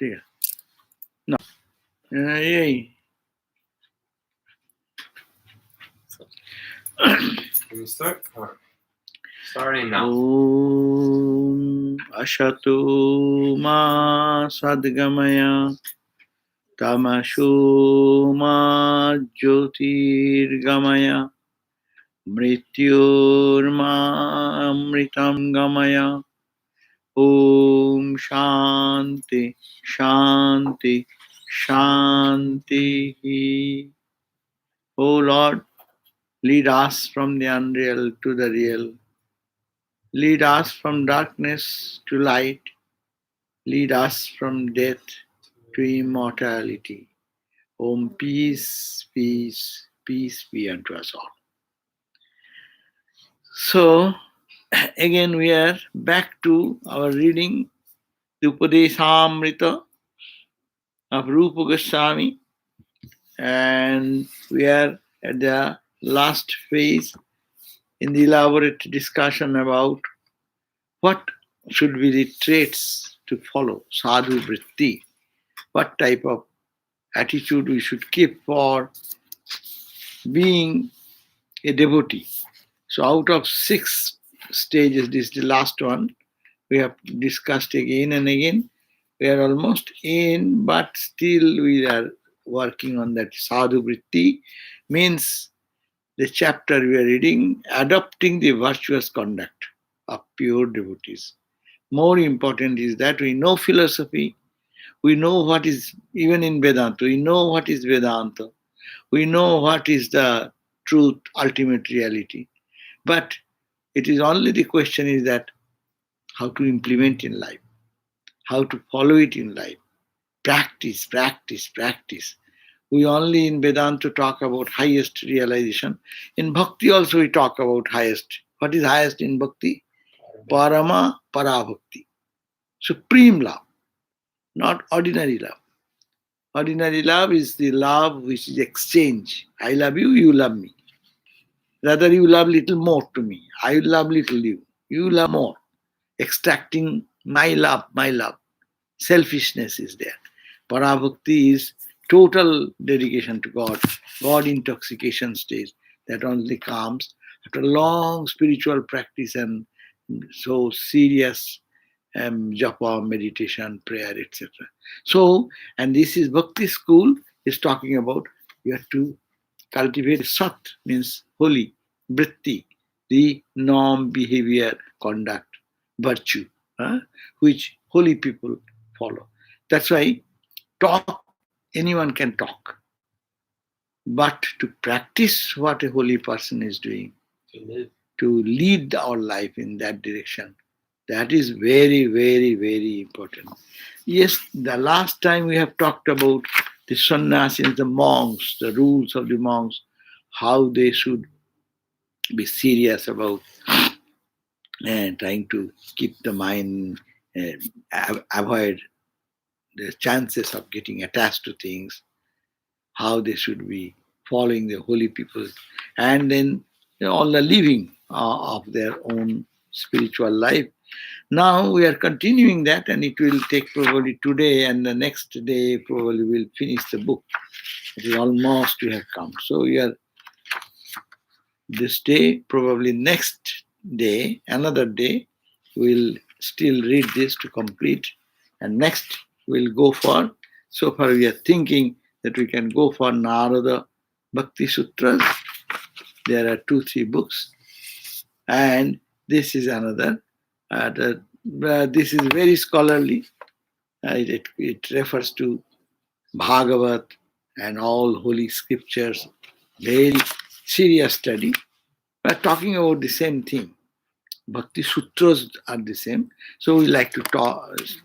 Clear? No. Yay. Can we start? Starting now. Om Ashato Ma Sadgamaya Tamasho Ma Jyotirgamaya Mrityurma Amritam Gamaya. Om Shanti Shanti Shanti. O Lord, lead us from the unreal to the real. Lead us from darkness to light. Lead us from death to immortality. Om peace, peace, peace be unto us all. So, again we are back to our reading the Upadeshamrita of Rupa Goswami, and we are at the last phase in the elaborate discussion about what should be the traits to follow, sadhu vritti, what type of attitude we should keep for being a devotee. So out of 6 stages, this is the last one. We have discussed again and again. We are almost in, but still we are working on that. Sadhu vritti means the chapter we are reading, adopting the virtuous conduct of pure devotees. More important is that we know philosophy, we know what is, even in Vedanta, we know what is Vedanta, we know what is the truth, ultimate reality. But it is only the question is that how to implement in life, how to follow it in life. Practice, practice, practice. We only in Vedanta talk about highest realization. In Bhakti also we talk about highest. What is highest in Bhakti? Parama Parabhakti. Supreme love, not ordinary love. Ordinary love is the love which is exchange. I love you, you love me. Rather you love little more to me. I love little you. You love more. Extracting my love, my love. Selfishness is there. Parabhakti is total dedication to God. God intoxication stage that only comes after long spiritual practice and so serious japa, meditation, prayer, etc. So, and this is Bhakti school is talking about you have to cultivate sat, means holy, vritti, the norm, behavior, conduct, virtue, which holy people follow. That's why talk, anyone can talk. But to practice what a holy person is doing, to lead our life in that direction, that is very, very, very important. Yes, the last time we have talked about the sannyasis, the monks, the rules of the monks, how they should be serious about trying to keep the mind, avoid the chances of getting attached to things, how they should be following the holy people, and then all the living of their own spiritual life. Now we are continuing that, and it will take probably today and the next day probably we'll finish the book. It is almost we have come. So we are this day, probably next day, another day, we'll still read this to complete, and next we'll go for, so far we are thinking that we can go for Narada Bhakti Sutras. There are 2-3 books, and this is another. This is very scholarly. It refers to Bhagavat and all holy scriptures. Very serious study. We are talking about the same thing. Bhakti Sutras are the same. So we like to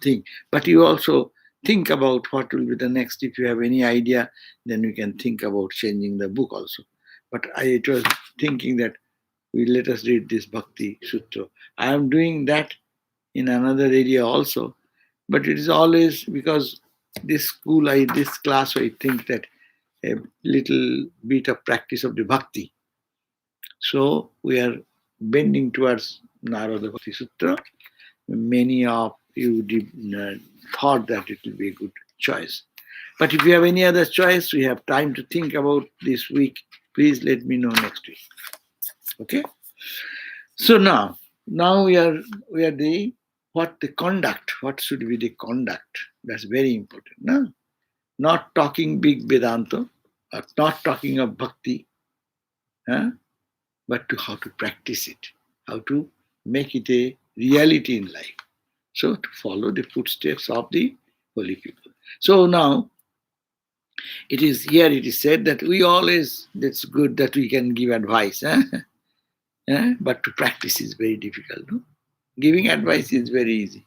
think. But you also think about what will be the next. If you have any idea, then you can think about changing the book also. But I was thinking that let us read this Bhakti Sutra. I am doing that in another area also. But it is always because this class, I think that a little bit of practice of the Bhakti. So we are bending towards Narada Bhakti Sutra. Many of you thought that it will be a good choice. But if you have any other choice, we have time to think about this week. Please let me know next week. Okay? So now we are the what the conduct, what should be the conduct? That's very important. No? Not talking big Vedanta, or not talking of bhakti, huh? But to how to practice it, how to make it a reality in life. So to follow the footsteps of the holy people. So now it is said that we always, that's good that we can give advice, but to practice is very difficult. No? Giving advice is very easy,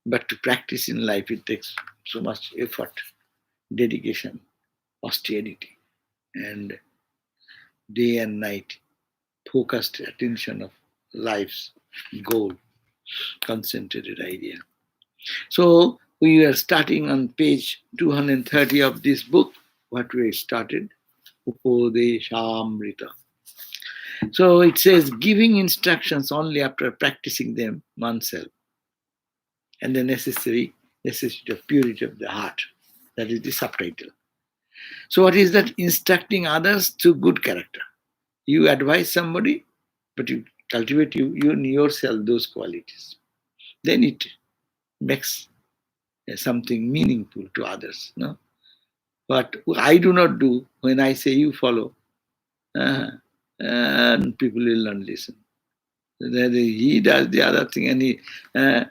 but to practice in life it takes so much effort, dedication, austerity, and day and night focused attention of life's goal, concentrated idea. So we are starting on page 230 of this book, what we started, Upadeshamrita. So it says giving instructions only after practicing them oneself, and the necessity of purity of the heart. That is the subtitle. So what is that? Instructing others through good character. You advise somebody, but you cultivate you in yourself those qualities. Then it makes something meaningful to others. No? But I do not do when I say you follow, and people will not listen. Then he does the other thing, and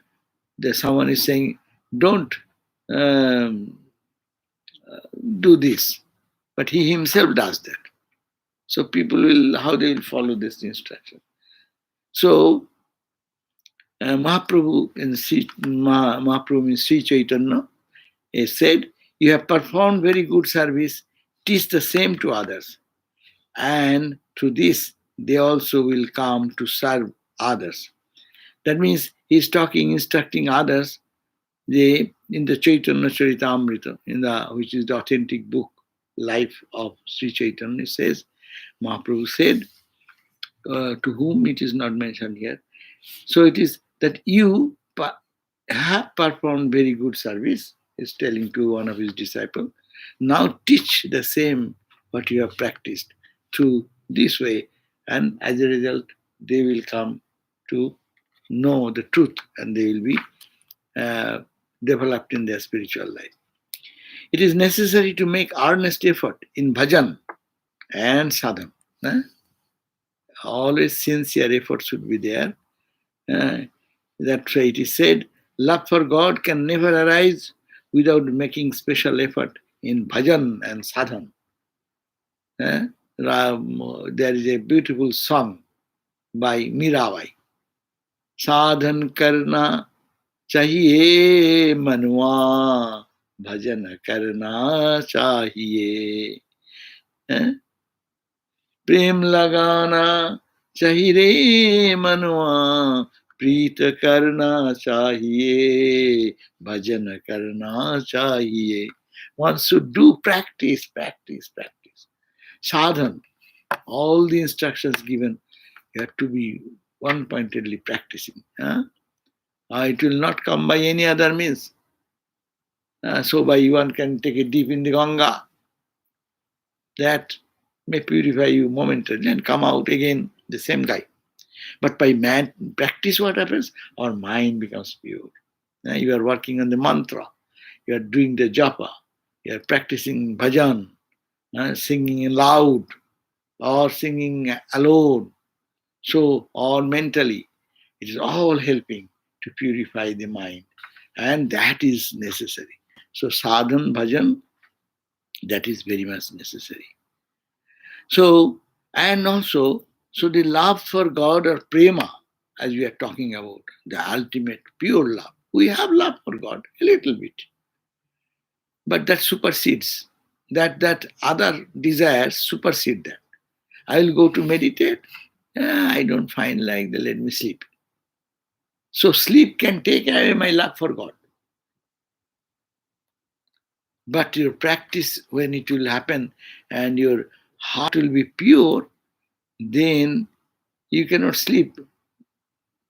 someone is saying, "Don't um, do this," but he himself does that. So people will, how they will follow this instruction. So Mahaprabhu in Sri Chaitanya said, "You have performed very good service. Teach the same to others, and through this they also will come to serve others." That means he's instructing others. In the Chaitanya Charitamrita, which is the authentic book, Life of Sri Chaitanya, it says, Mahaprabhu said, to whom it is not mentioned here. So it is that you have performed very good service, is telling to one of his disciples. Now teach the same what you have practiced through this way, and as a result, they will come to know the truth and they will be developed in their spiritual life. It is necessary to make earnest effort in bhajan and sadhana. Always sincere effort should be there. That's why it is said, love for God can never arise without making special effort in bhajan and sadhana. There is a beautiful song by Mirabai. Sadhan karna chahiye manuwa, bhajan karna chahiye. प्रेम लगाना चाहिए रे मनुआ, प्रीत करना चाहिए, bhajan karna chahiye. One should do practice. Sadhan, all the instructions given, you have to be one-pointedly practicing. It will not come by any other means. So by one can take a dip in the Ganga. That may purify you momentarily and come out again the same guy. But by practice, what happens? Our mind becomes pure. You are working on the mantra, you are doing the japa, you are practicing bhajan, singing loud or singing alone. So, or mentally, it is all helping to purify the mind, and that is necessary. So, sadhan, bhajan, that is very much necessary. So, and also, so the love for God or prema, as we are talking about, the ultimate pure love. We have love for God a little bit, but that supersedes, that other desires supersede that. I will go to meditate. I don't find like that, let me sleep. So sleep can take away my love for God. But your practice, when it will happen and your heart will be pure, then you cannot sleep.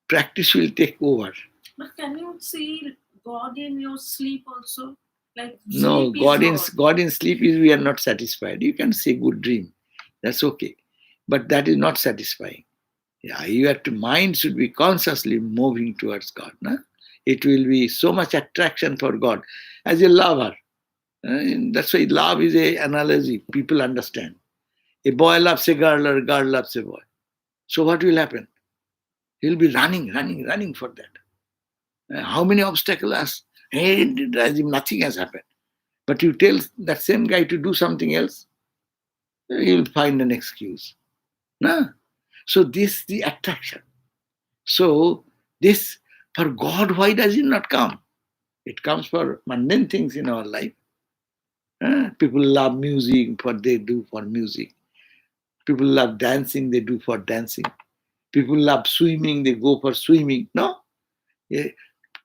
Practice will take over. But can you see God in your sleep also? Like No, sleep is God. God in sleep is we are not satisfied. You can say good dream. That's okay. But that is not satisfying. Yeah, you have to, mind should be consciously moving towards God. No? It will be so much attraction for God as a lover. That's why love is a analogy. People understand. A boy loves a girl or a girl loves a boy. So what will happen? He'll be running for that. How many obstacles as if nothing has happened. But you tell that same guy to do something else, he'll find an excuse. No? So this is the attraction. So this, for God, why does it not come? It comes for mundane things in our life. People love music, what they do for music. People love dancing, they do for dancing. People love swimming, they go for swimming. No? Eh,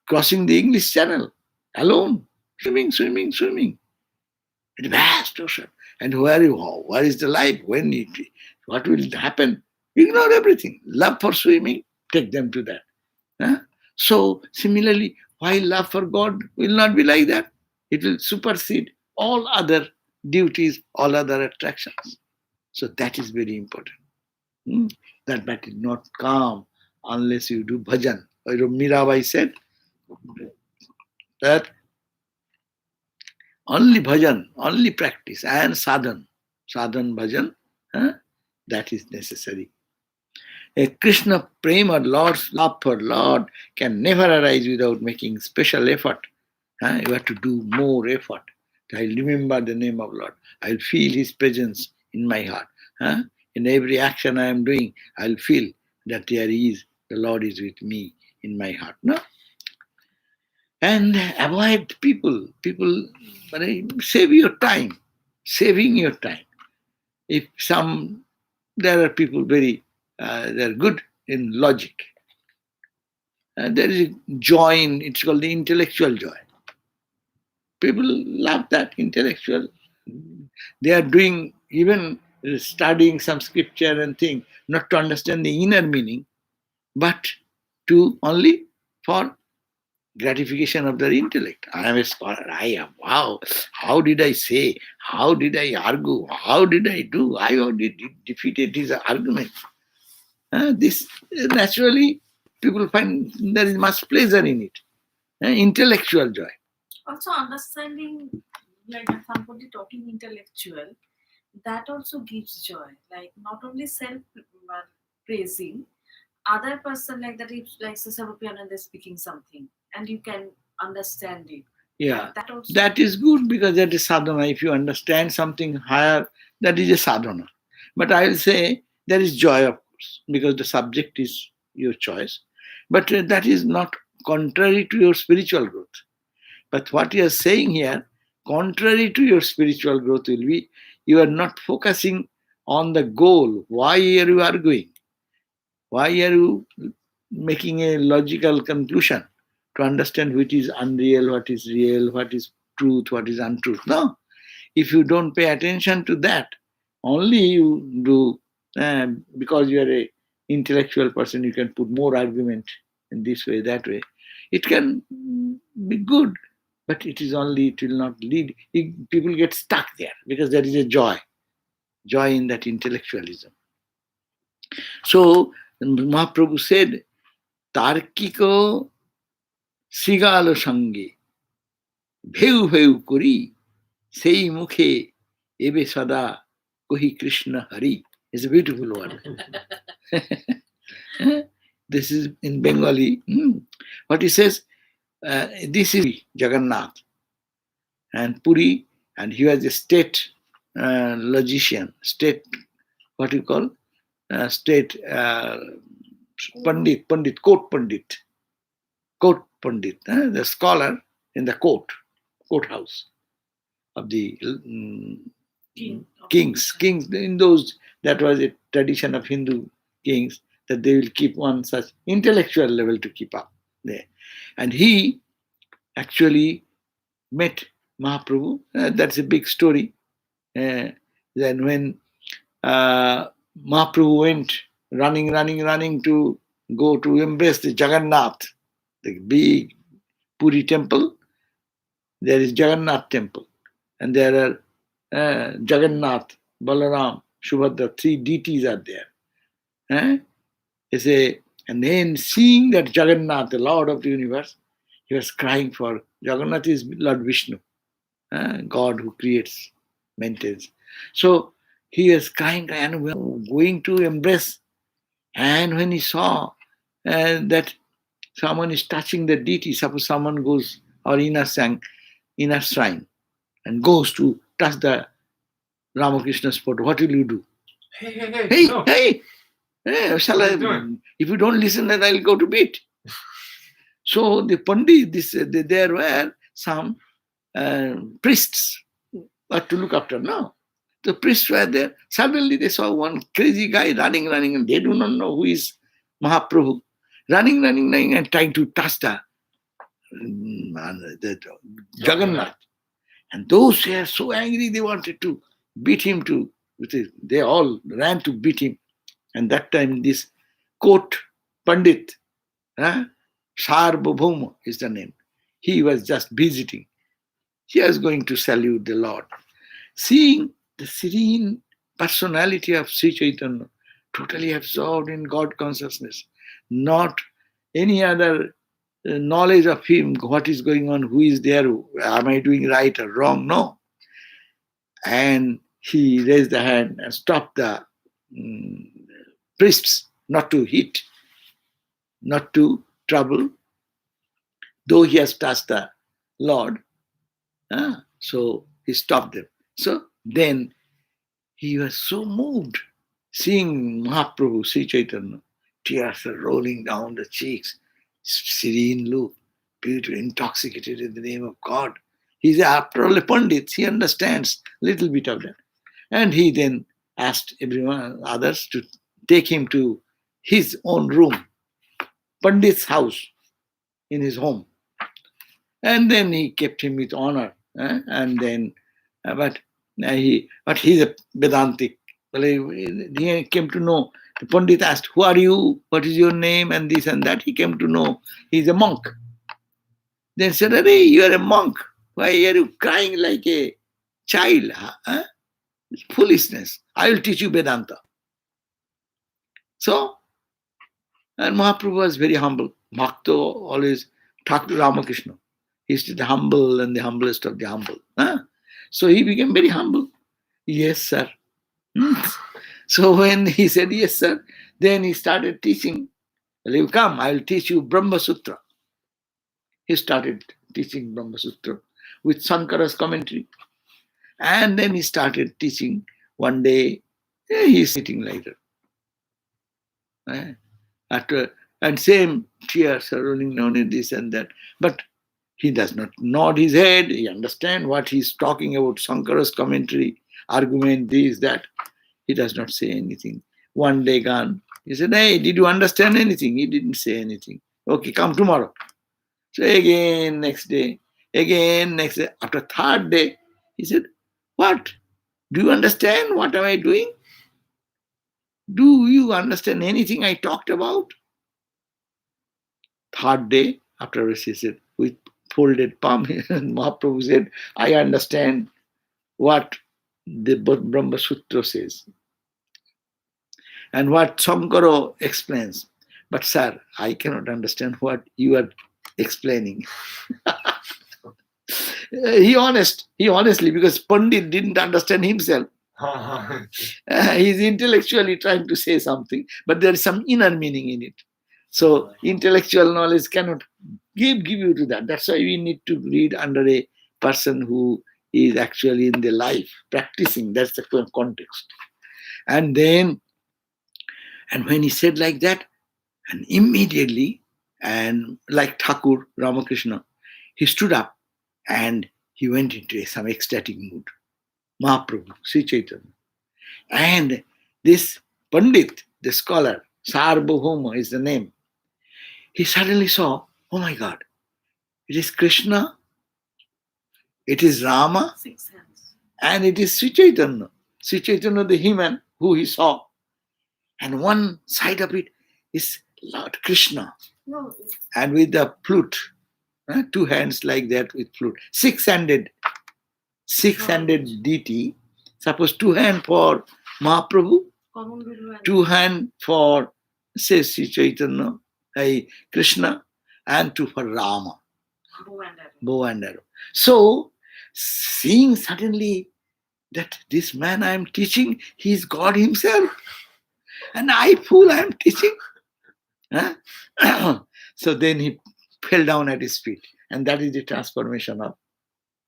Crossing the English Channel alone, swimming. It's a vast ocean. And where is the life? What will happen? Ignore everything. Love for swimming, take them to that. Huh? So similarly, why love for God will not be like that? It will supersede all other duties, all other attractions. So that is very important. Hmm? That will not come unless you do bhajan. Mirabai said that only bhajan, only practice and sadhan bhajan, that is necessary. A Krishna prema, Lord's love for Lord, can never arise without making special effort. You have to do more effort. I'll remember the name of Lord. I'll feel His presence in my heart. In every action I am doing, I'll feel that there is, the Lord is with me in my heart. No? And avoid people. Save your time. Saving your time. If there are people they're good in logic. There is joy it's called the intellectual joy. People love that intellectual. They are doing, even studying some scripture and thing, not to understand the inner meaning, but to only for gratification of their intellect. I am a scholar. I am, wow, how did I say? How did I argue? How did I do? I defeated his argument. This naturally people find there is much pleasure in it. Intellectual joy. Also understanding, like somebody talking intellectual, that also gives joy. Like not only self praising, other person like that, if like Sasarupiananda is speaking something and you can understand it. Yeah, That also, that is good because that is sadhana. If you understand something higher, that is a sadhana. But I will say there is joy, of course, because the subject is your choice. But that is not contrary to your spiritual growth. But what you are saying here, contrary to your spiritual growth, will be you are not focusing on the goal. Why are you arguing? Why are you making a logical conclusion to understand which is unreal, what is real, what is truth, what is untruth? No. If you don't pay attention to that, only you do, because you are a intellectual person, you can put more argument in this way, that way. It can be good, but it will not lead. People get stuck there because there is a joy in that intellectualism. So Mahaprabhu said, Tarkiko Sigalo Sange, Bheu Kuri, Sei Mukhe, Ebe Sada, Kohi Krishna Hari. It's a beautiful word. This is in Bengali. What he says, this is Jagannath and Puri, and he was a state logician, state, what you call, state Pandit, court Pandit, the scholar in the courthouse of the kings. In those, that was a tradition of Hindu kings that they will keep on such intellectual level to keep up there. And he actually met Mahaprabhu. That's a big story. Then when Mahaprabhu went running to go to embrace the Jagannath, the big Puri temple, there is Jagannath temple, and there are Jagannath, Balaram, Subhadra, three deities are there. And then seeing that Jagannath, the Lord of the universe, he was crying for Jagannath is Lord Vishnu, God who creates, maintains. So he was crying and going to embrace. And when he saw that someone is touching the deity, suppose someone goes our inner shrine and goes to touch the Ramakrishna's photo, what will you do? Hey, no. Hey, shall What are I? you doing? If you don't listen, then I'll go to bed. So the Pandit, there were some priests to look after. No, the priests were there. Suddenly they saw one crazy guy running, and they do not know who is Mahaprabhu. Running, and trying to touch the Jagannath. And those who were so angry, they wanted to beat him too. They all ran to beat him. And that time this court Pandit, Sarvabhauma is the name. He was just visiting. He was going to salute the Lord. Seeing the serene personality of Sri Chaitanya, totally absorbed in God consciousness, not any other knowledge of him, what is going on, who is there, am I doing right or wrong? No. And he raised the hand and stopped the priests not to hit, not to trouble, though he has touched the Lord. So he stopped them. So then he was so moved seeing Mahaprabhu, Sri Chaitanya, tears are rolling down the cheeks, serene look, beautiful, intoxicated in the name of God. He's after all a Pandit, he understands a little bit of that. And he then asked everyone, others, to take him to his own room, Pandit's house, in his home. And then he kept him with honor. And then, but he's a Vedantic. Well, he came to know. The Pandit asked, "Who are you? What is your name?" And this and that. He came to know he's a monk. Then said, "Hey, you are a monk. Why are you crying like a child? Huh? Foolishness. I will teach you Vedanta." So, and Mahaprabhu was very humble. Bhakta always talked to Ramakrishna. He's the humble and the humblest of the humble. So he became very humble. Yes, sir. So when he said, yes, sir, then he started teaching. Well, you come, I will teach you Brahma Sutra. He started teaching Brahma Sutra with Sankara's commentary. And then he started teaching. One day, he's sitting like that. And same tears are rolling down in this and that. But he does not nod his head. He understands what he's talking about, Sankara's commentary, argument, this, that. He does not say anything. One day gone, he said, "Hey, did you understand anything?" He didn't say anything. "Okay, come tomorrow." So again, next day. After third day, he said, "What? Do you understand what am I doing? Do you understand anything I talked about?" Third day, after he said, with folded palm, Mahaprabhu said, "I understand what the Brahma Sutra says and what Sankara explains. But sir, I cannot understand what you are explaining." He honestly, because Pandit didn't understand himself. He's intellectually trying to say something, but there is some inner meaning in it. So intellectual knowledge cannot give you to that. That's why we need to read under a person who is actually in the life, practicing. That's the context. And then, and when he said like that, and immediately, and like Thakur Ramakrishna, he stood up and he went into some ecstatic mood. Mahaprabhu, Sri Chaitanya. And this Pandit, the scholar, Sarvabhauma is the name, he suddenly saw, oh my God, it is Krishna, it is Rama, 6 hands. and it is Sri Chaitanya. Sri Chaitanya, the human who he saw. And one side of it is Lord Krishna. No, And with the flute, Two hands like that with flute. Six-handed deity. Suppose two hand for Mahaprabhu, Common Guru and two hand for, say, Sri Chaitanya, Krishna, and two for Rama, bow and arrow. bow and arrow. So, seeing suddenly that this man I am teaching, he is God himself. And I, fool, I am teaching. So then he fell down at his feet. And that is the transformation of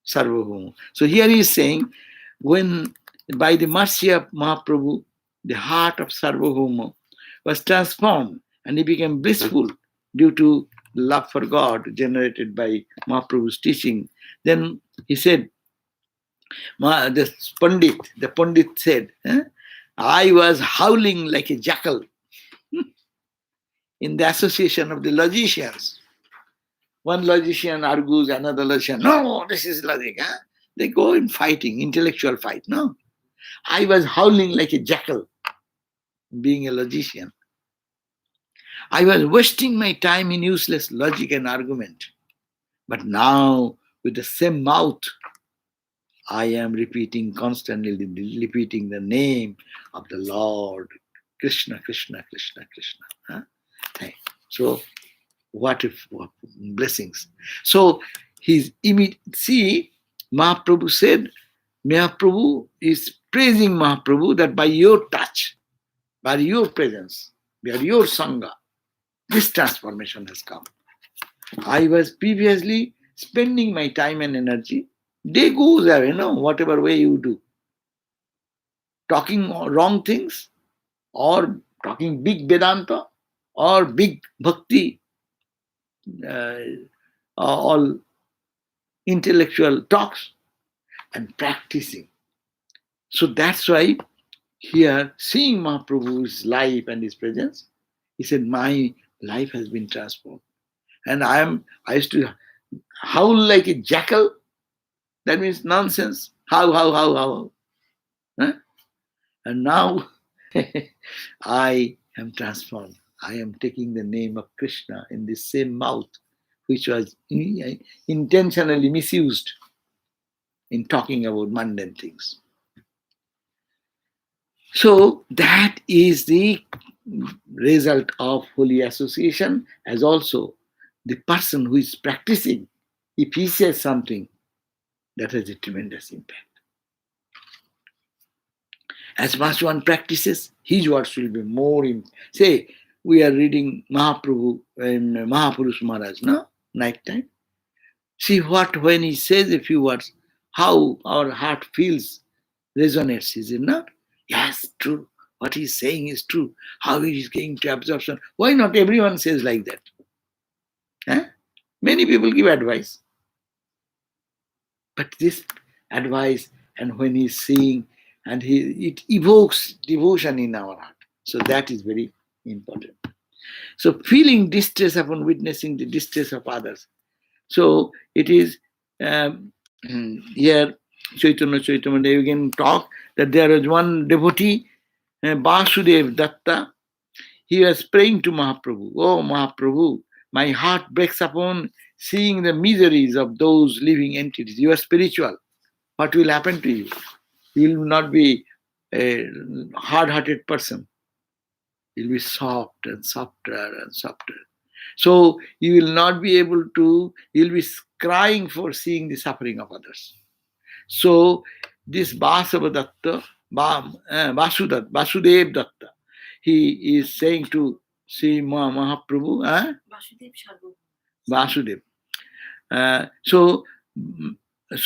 Sarvabhauma. So here he is saying, when by the mercy of Mahaprabhu, the heart of Sarvabhauma was transformed and he became blissful due to love for God generated by Mahaprabhu's teaching. Then he said, the Pandit said, I was howling like a jackal in the association of the logicians. One logician argues, another logician, no, this is logic. They go in fighting, intellectual fight. No. I was howling like a jackal, being a logician. I was wasting my time in useless logic and argument. But now, with the same mouth, I am constantly repeating the name of the Lord, Krishna, Krishna, Krishna, Krishna. So, what blessings. So, see, Mahaprabhu said, Mahaprabhu is praising Mahaprabhu that by your touch, by your presence, by your Sangha, this transformation has come. I was previously spending my time and energy. Day goes away, whatever way you do. Talking wrong things, or talking big Vedanta, or big Bhakti, all intellectual talks, and practicing. So that's why here, seeing Mahaprabhu's life and his presence, he said, my life has been transformed. And I used to howl like a jackal. That means nonsense. How. And now I am transformed. I am taking the name of Krishna in the same mouth, which was intentionally misused in talking about mundane things. So that is the result of holy association, as also the person who is practicing, if he says something, that has a tremendous impact. As much one practices, his words will be more. Say, we are reading Mahaprabhu and Mahapurush Maharaj, night time. See when he says a few words, how our heart feels, resonates, is it not? Yes, true. What he's saying is true. How he is getting to absorption. Why not everyone says like that? Many people give advice. But this advice, and when he's seeing, and it evokes devotion in our heart. So that is very important. So feeling distress upon witnessing the distress of others. So it is here Chaitanya again talk that there was one devotee, Vasudev Datta. He was praying to Mahaprabhu, oh Mahaprabhu, my heart breaks upon seeing the miseries of those living entities. You are spiritual. What will happen to you? You will not be a hard-hearted person. You will be soft and softer and softer. So you will not be able to, you will be crying for seeing the suffering of others. So this Vasudev Datta, he is saying to Sri Mahaprabhu, Vasudev. So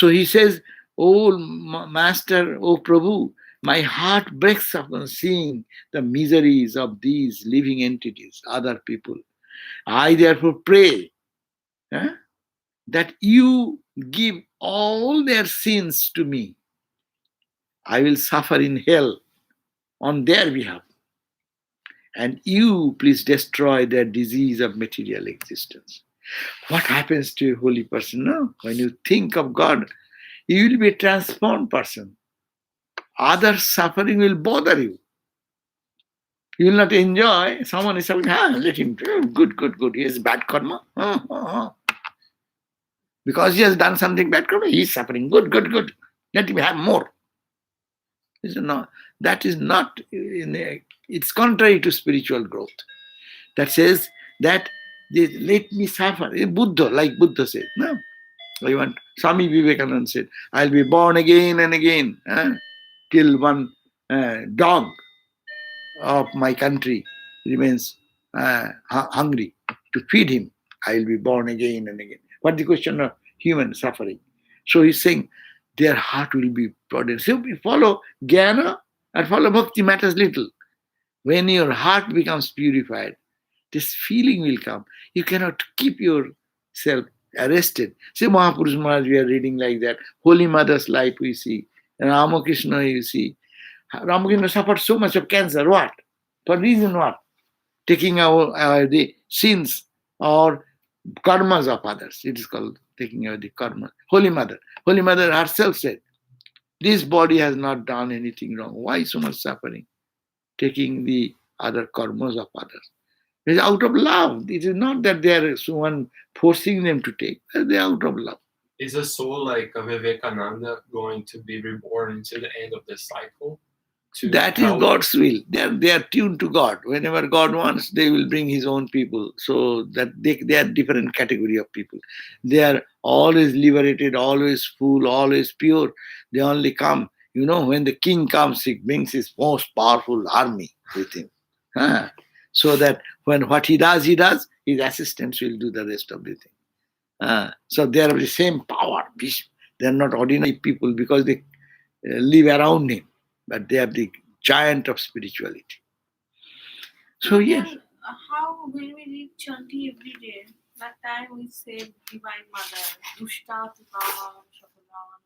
he says, oh Master, oh Prabhu, my heart breaks upon seeing the miseries of these living entities, other people. I therefore pray that you give all their sins to me. I will suffer in hell on their behalf. And you please destroy their disease of material existence. What happens to a holy person? No? When you think of God, you will be a transformed person. Other suffering will bother you. You will not enjoy. Someone is saying, let him do. Good. He has bad karma. Because he has done something bad, he is suffering. Good, good, good. Let him have more. He said, no, that is not, it's contrary to spiritual growth. That says that let me suffer. Buddha, like Buddha said, no. I want, Swami Vivekananda said, I'll be born again and again till one dog of my country remains hungry. To feed him, I will be born again and again. What the question of human suffering? So he's saying their heart will be burdened. So we follow jnana and follow bhakti matters little. When your heart becomes purified, this feeling will come. You cannot keep yourself arrested. Say Mahapurush Maharaj, we are reading like that. Holy Mother's life we see. And Ramakrishna you see. Ramakrishna suffered so much of cancer. What? For reason what? Taking away the sins or karmas of others. It is called taking away the karma. Holy Mother. Holy Mother herself said, this body has not done anything wrong. Why so much suffering? Taking the other karmas of others. It is out of love. It is not that they are someone forcing them to take. They are out of love. Is a soul like a Vivekananda going to be reborn to the end of the cycle? That is God's will. They are tuned to God. Whenever God wants, they will bring His own people. So that they are different category of people. They are always liberated, always full, always pure. They only come. When the king comes, he brings his most powerful army with him. So that when what he does, his assistants will do the rest of the thing. So they are of the same power. They are not ordinary people because they live around him. But they are the giant of spirituality. So yes. How when we read Chanti every day, that time we say Divine Mother, Dushta Tukam, Shakalam,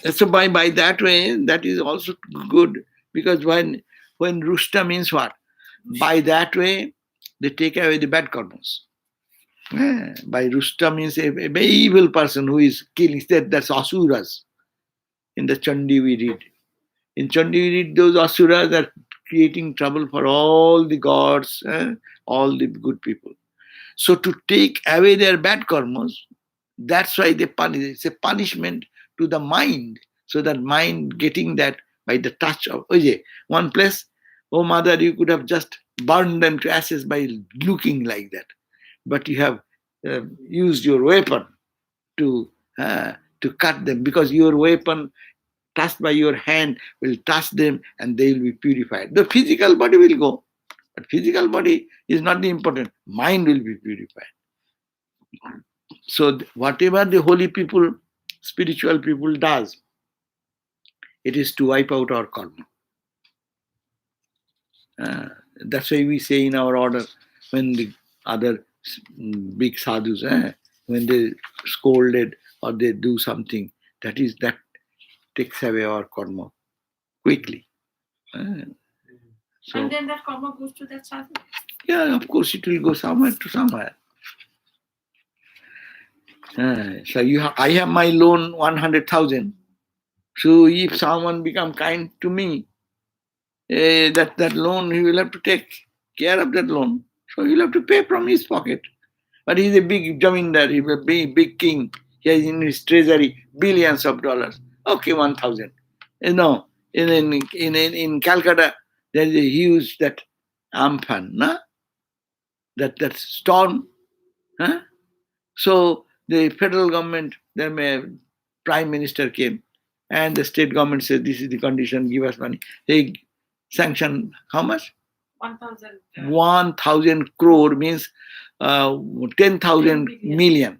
Dushta. So by that way, that is also good because when Rushta means what? By that way, they take away the bad karmas. By Rushta means a very evil person who is killing. That's asuras. In the Chandi we read. In Chandi we read those asuras are creating trouble for all the gods, all the good people. So to take away their bad karmas, that's why they punish. It's a punishment to the mind. So that mind getting that by the touch of one place, oh mother, you could have just burned them to ashes by looking like that. But you have used your weapon to cut them because your weapon touched by your hand will touch them and they will be purified. The physical body will go, but physical body is not the important. Mind will be purified. So whatever the holy people, spiritual people does, it is to wipe out our karma. That's why we say in our order, when the other big sadhus, when they scolded or they do something, that takes away our karma quickly. So, and then that karma goes to that sadhu? Yeah, of course it will go somewhere to somewhere. So I have my loan 100,000. So if someone become kind to me, that loan he will have to take care of that loan. So he'll have to pay from his pocket. But he's a big jamindar, he's a big king. He has in his treasury billions of dollars. Okay, 1,000. In Calcutta, there is a huge that Amphan, that storm. So the federal government, the prime minister came, and the state government said, this is the condition, give us money. They sanctioned how much? 1,000. 1,000 crore means 10,000 million.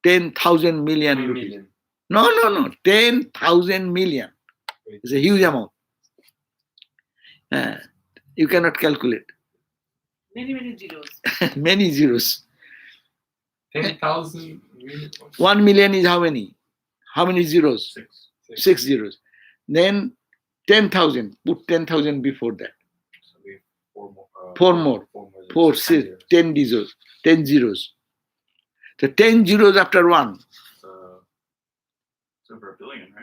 10,000 million rupees. No. 10,000 million. It's a huge amount. You cannot calculate. Many zeros. Many zeros. 10,000 million. 1 million is how many? How many zeros? Six zeros. Then 10,000. Put 10,000 before that. Four more. 10 zeros. 10 zeros. So 10 zeros after one. It's over $1 billion,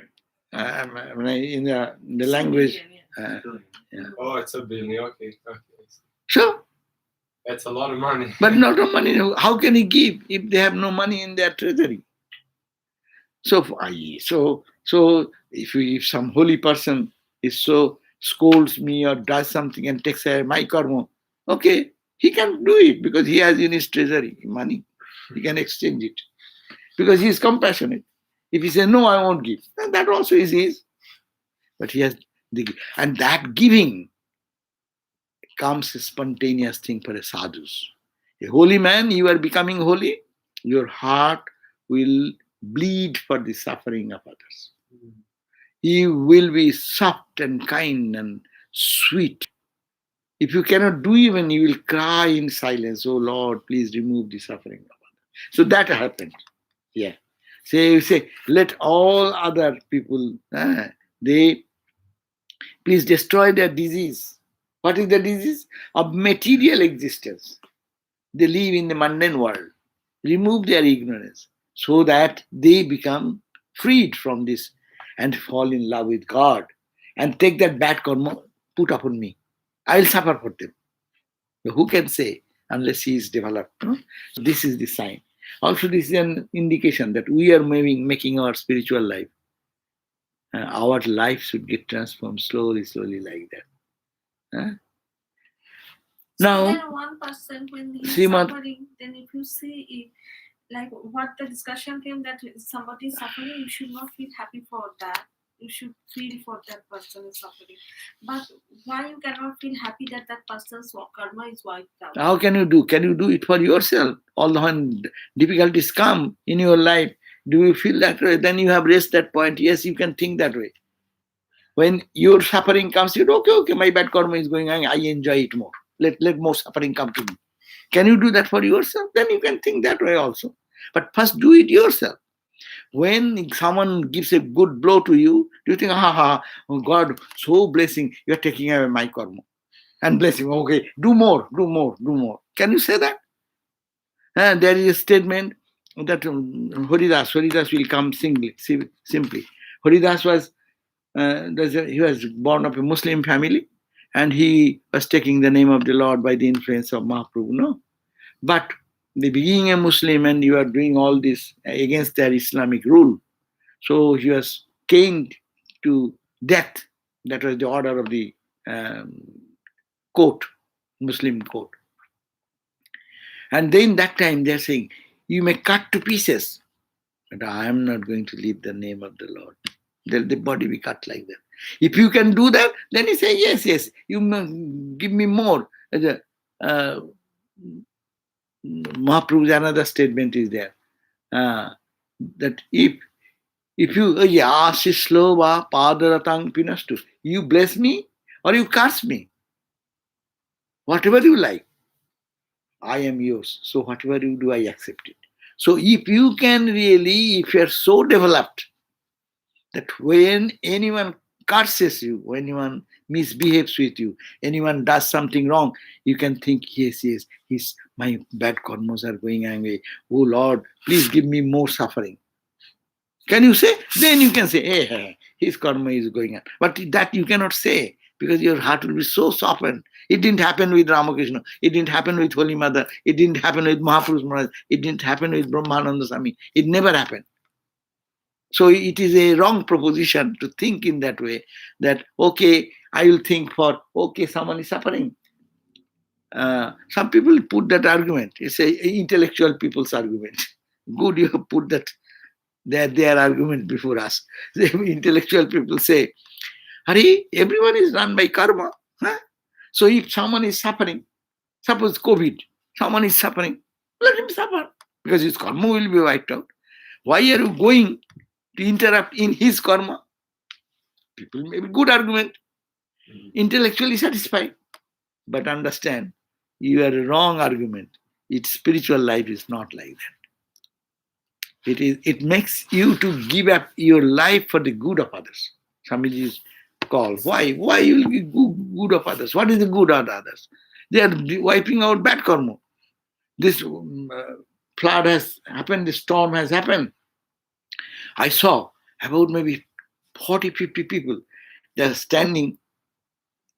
right? In the language. Oh, it's $1 billion. Okay. Sure. That's a lot of money. But not of money. How can he give if they have no money in their treasury? So if some holy person is so scolds me or does something and takes away my karma, okay, he can do it because he has in his treasury money. He can exchange it because he is compassionate. If he says no, I won't give, then that also is his. But he has and that giving comes a spontaneous thing for a sadhus. A holy man, you are becoming holy, your heart will bleed for the suffering of others. You will be soft and kind and sweet. If you cannot do even, you will cry in silence, oh Lord, please remove the suffering of others. So that happened. Yeah. So you say, let all other people, they please destroy their disease. What is the disease? Of material existence. They live in the mundane world. Remove their ignorance so that they become freed from this and fall in love with God and take that bad karma put upon me. I will suffer for them. But who can say unless he is developed? No? So this is the sign. Also, this is an indication that we are making our spiritual life. Our life should get transformed slowly like that. Now, so then one person when he is Srimad, suffering, then if you see it, like what the discussion came that somebody is suffering, you should not feel happy for that. You should feel for that person is suffering. But why you cannot feel happy that that person's karma is wiped out? how can you do? Can you do it for yourself? Although when difficulties come in your life, do you feel that way? Then you have reached that point. Yes, you can think that way. When your suffering comes, you go, okay, my bad karma is going on, I enjoy it more. Let more suffering come to me. Can you do that for yourself? Then you can think that way also. But first do it yourself. When someone gives a good blow to you, do you think, oh God, so blessing, you're taking away my karma. And blessing, okay, do more. Can you say that? There is a statement that Haridas will come simply. Haridas was, he was born of a Muslim family and he was taking the name of the Lord by the influence of Mahaprabhu, no? But being a Muslim and you are doing all this against their Islamic rule, so he was caned to death. That was the order of the court, Muslim court. And then that time they're saying, you may cut to pieces, but I am not going to leave the name of the Lord. The body be cut like that. If you can do that, then he say, yes, you give me more. Mahaprabhu's another statement is there. That if you Ashislova Padaratang Pinastu, you bless me or you curse me. Whatever you like. I am yours. So whatever you do, I accept it. So if you can really, if you are so developed that when anyone curses you, when anyone misbehaves with you, anyone does something wrong, you can think, yes, my bad karmas are going away. Oh Lord, please give me more suffering. Can you say? Then you can say, hey, his karma is going on. But that you cannot say because your heart will be so softened. It didn't happen with Ramakrishna. It didn't happen with Holy Mother. It didn't happen with Mahaprabhu Maharaj. It didn't happen with Brahmananda Swami. It never happened. So it is a wrong proposition to think in that way that, okay, I will think for, okay, someone is suffering. Some people put that argument. It's a intellectual people's argument. Good, you have put that their argument before us. The intellectual people say, Hari, everyone is run by karma. Huh? So if someone is suffering, suppose COVID, someone is suffering, let him suffer because his karma will be wiped out. Why are you going to interrupt in his karma? People may be good argument, intellectually satisfied, but understand you are a wrong argument. Its spiritual life is not like that. It makes you to give up your life for the good of others. Swamiji is called. Why you will give good of others? What is the good of others? They are wiping out bad karma. This flood has happened, this storm has happened. I saw about maybe 40, 50 people. They are standing.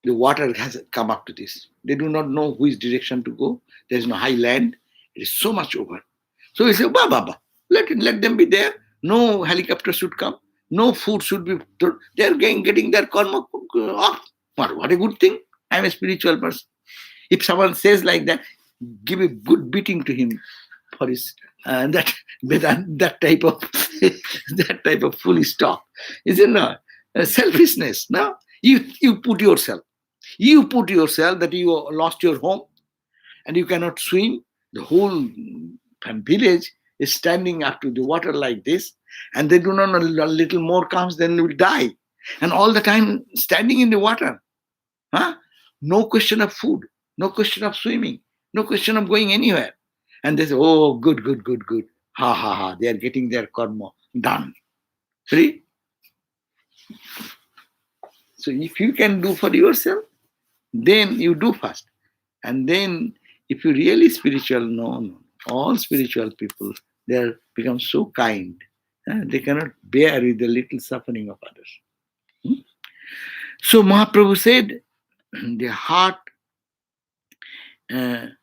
The water has come up to this. They do not know which direction to go. There is no high land. It is so much over. So he said, Baba, let them be there. No helicopter should come. No food should be. They are getting their karma. Oh, what a good thing. I am a spiritual person. If someone says like that, give a good beating to him for his that type of that type of foolish talk. Is it not? Selfishness. No, you put yourself. You put yourself that you lost your home and you cannot swim. The whole village is standing up to the water like this, and they do not know a little more comes, then they will die. And all the time standing in the water. Huh? No question of food, no question of swimming, no question of going anywhere. And they say, oh, good, good, good, good. Ha ha ha. They are getting their karma done. See? So if you can do for yourself, then you do first. And then if you really spiritual, no. All spiritual people, they are become so kind. They cannot bear with the little suffering of others. So Mahaprabhu said, the heart that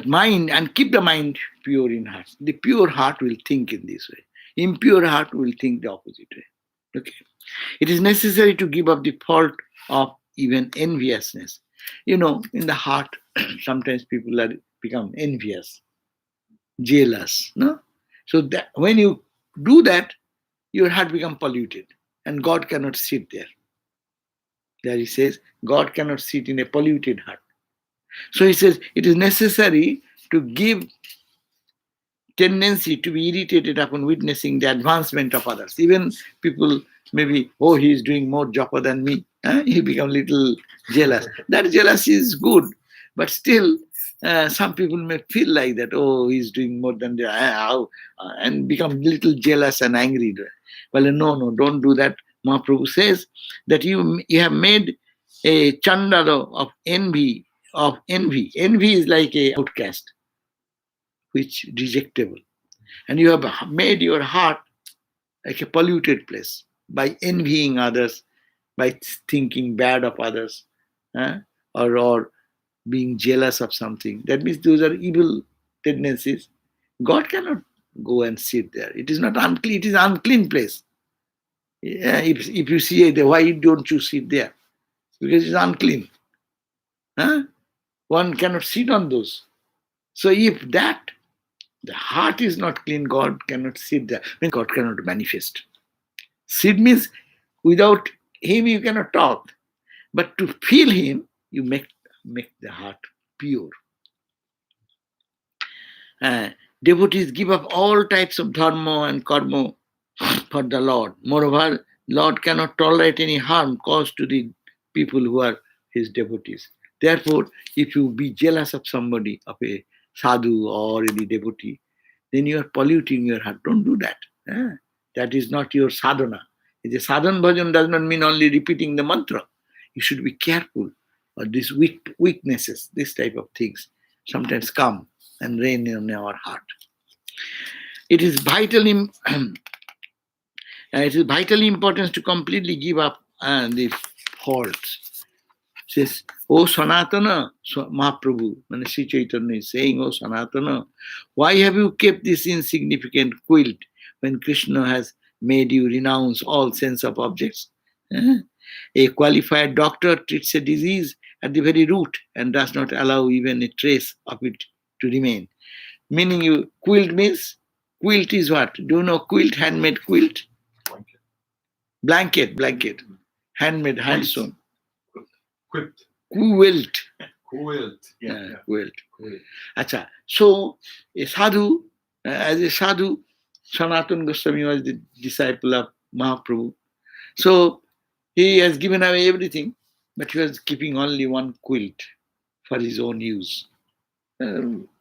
mind, and keep the mind pure in heart. The pure heart will think in this way. Impure heart will think the opposite way. Okay. It is necessary to give up the fault of even enviousness. In the heart, sometimes people are become envious, jealous. No? So that when you do that, your heart become polluted, and God cannot sit there. There he says, God cannot sit in a polluted heart. So he says, it is necessary to give tendency to be irritated upon witnessing the advancement of others. Even people maybe, oh, he is doing more japa than me. He become little jealous. That jealousy is good, but still some people may feel like that, oh, he's doing more than and become little jealous and angry. Well, no, don't do that. Mahaprabhu says that you have made a chandala of envy. Envy is like a outcast, which rejectable. And you have made your heart like a polluted place by envying others, by thinking bad of others, or being jealous of something. That means those are evil tendencies. God cannot go and sit there. It is not unclean. It is an unclean place. If you see it, why don't you sit there? Because it's unclean. One cannot sit on those. So if the heart is not clean, God cannot sit there. God cannot manifest. Sit means without him you cannot talk. But to feel him, you make the heart pure. Devotees give up all types of dharma and karma for the Lord. Moreover, Lord cannot tolerate any harm caused to the people who are his devotees. Therefore, if you be jealous of somebody, of a sadhu or any devotee, then you are polluting your heart. Don't do that. That is not your sadhana. The sadhana bhajan does not mean only repeating the mantra. You should be careful. Or these weaknesses, this type of things, sometimes come and reign in our heart. It is vitally important to completely give up the faults. It says, O Sanatana, Mahaprabhu, when Sri Chaitanya is saying, O Sanatana, why have you kept this insignificant quilt when Krishna has made you renounce all sense of objects? A qualified doctor treats a disease at the very root and does not allow even a trace of it to remain. Meaning, quilt means, quilt is what? Do you know quilt, handmade quilt? Blanket. Handmade, hand sewn. Quilt. Yeah. Quilt. Acha. So, as a sadhu, Sanatana Goswami was the disciple of Mahaprabhu. So, he has given away everything, but he was keeping only one quilt for his own use.